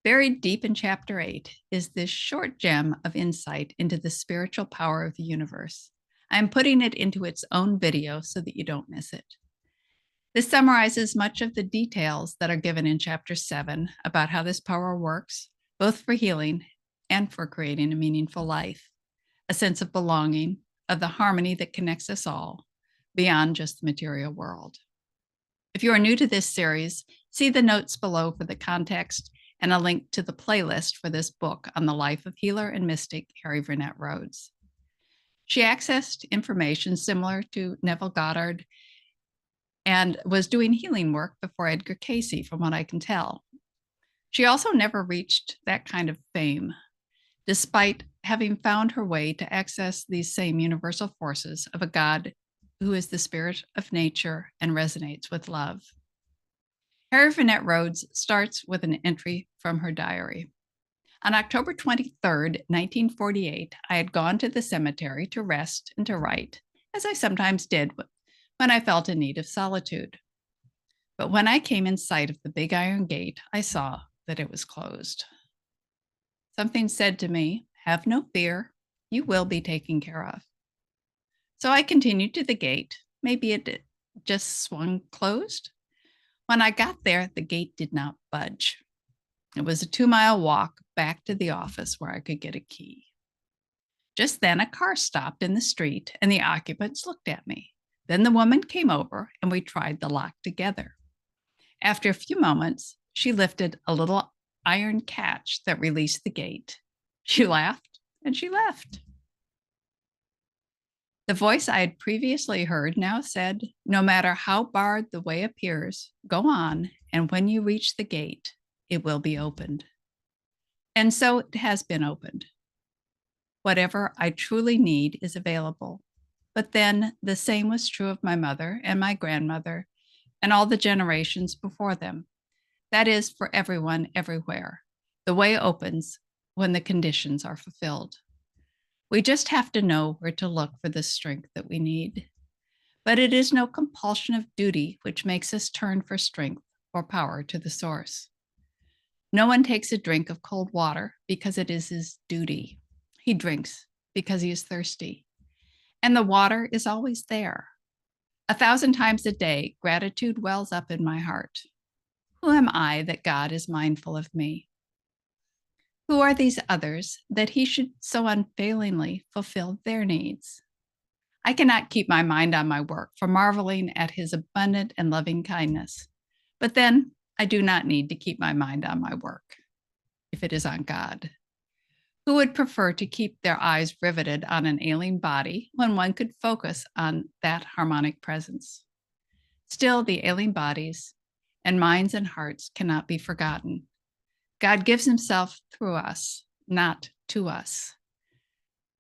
Buried deep in Chapter 8 is this short gem of insight into the spiritual power of the universe. I'm putting it into its own video so that you don't miss it. This summarizes much of the details that are given in Chapter 7 about how this power works, both for healing and for creating a meaningful life, a sense of belonging, of the harmony that connects us all beyond just the material world. If you are new to this series, see the notes below for the context and a link to the playlist for this book on the life of healer and mystic Harrie Vernette Rhodes. She accessed information similar to Neville Goddard and was doing healing work before Edgar Cayce, from what I can tell. She also never reached that kind of fame, despite having found her way to access these same universal forces of a God who is the spirit of nature and resonates with love. Harrie Vernette Rhodes starts with an entry from her diary. On October 23rd, 1948, I had gone to the cemetery to rest and to write, as I sometimes did when I felt in need of solitude. But when I came in sight of the big iron gate, I saw that it was closed. Something said to me, "Have no fear, you will be taken care of." So I continued to the gate. Maybe it just swung closed. When I got there, the gate did not budge. It was a 2-mile walk back to the office where I could get a key. Just then, a car stopped in the street and the occupants looked at me. Then the woman came over and we tried the lock together. After a few moments, she lifted a little iron catch that released the gate. She laughed and she left. The voice I had previously heard now said, "No matter how barred the way appears, go on, and when you reach the gate, it will be opened." And so it has been opened. Whatever I truly need is available. But then the same was true of my mother and my grandmother and all the generations before them. That is, for everyone, everywhere. The way opens when the conditions are fulfilled. We just have to know where to look for the strength that we need. But it is no compulsion of duty which makes us turn for strength or power to the source. No one takes a drink of cold water because it is his duty. He drinks because he is thirsty. And the water is always there. 1,000 times a day, gratitude wells up in my heart. Who am I that God is mindful of me? Who are these others that he should so unfailingly fulfill their needs? I cannot keep my mind on my work for marveling at his abundant and loving kindness. But then I do not need to keep my mind on my work if it is on God. Who would prefer to keep their eyes riveted on an ailing body when one could focus on that harmonic presence? Still, the ailing bodies and minds and hearts cannot be forgotten. God gives himself through us, not to us.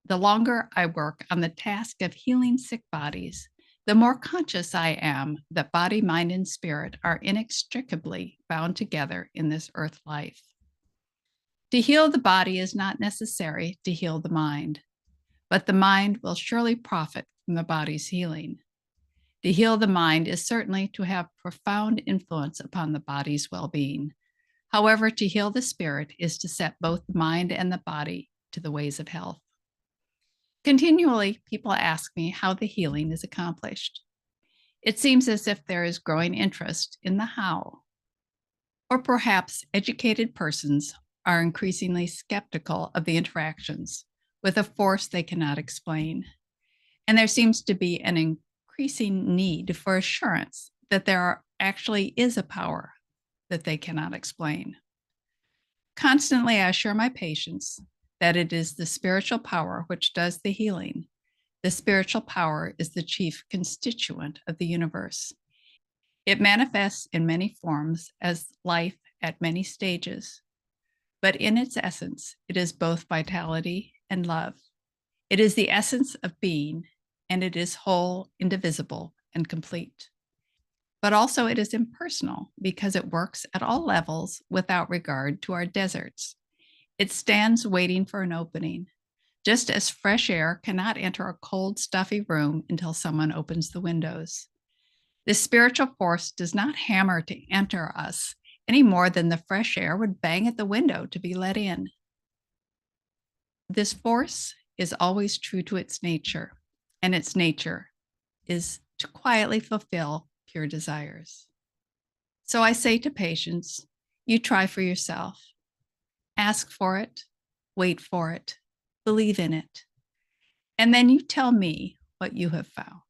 The longer I work on the task of healing sick bodies, the more conscious I am that body, mind, and spirit are inextricably bound together in this earth life. To heal the body is not necessary to heal the mind, but the mind will surely profit from the body's healing. To heal the mind is certainly to have profound influence upon the body's well-being. However, to heal the spirit is to set both the mind and the body to the ways of health. Continually, people ask me how the healing is accomplished. It seems as if there is growing interest in the how. Or perhaps educated persons are increasingly skeptical of the interactions with a force they cannot explain. And there seems to be an increasing need for assurance that there actually is a power that they cannot explain. Constantly, I assure my patients that it is the spiritual power which does the healing. The spiritual power is the chief constituent of the universe. It manifests in many forms as life at many stages, but in its essence, it is both vitality and love. It is the essence of being, and it is whole, indivisible, and complete. But also it is impersonal because it works at all levels without regard to our deserts. It stands waiting for an opening, just as fresh air cannot enter a cold, stuffy room until someone opens the windows. This spiritual force does not hammer to enter us any more than the fresh air would bang at the window to be let in. This force is always true to its nature, and its nature is to quietly fulfill pure desires. So I say to patients, you try for yourself. Ask for it, wait for it, believe in it, and then you tell me what you have found.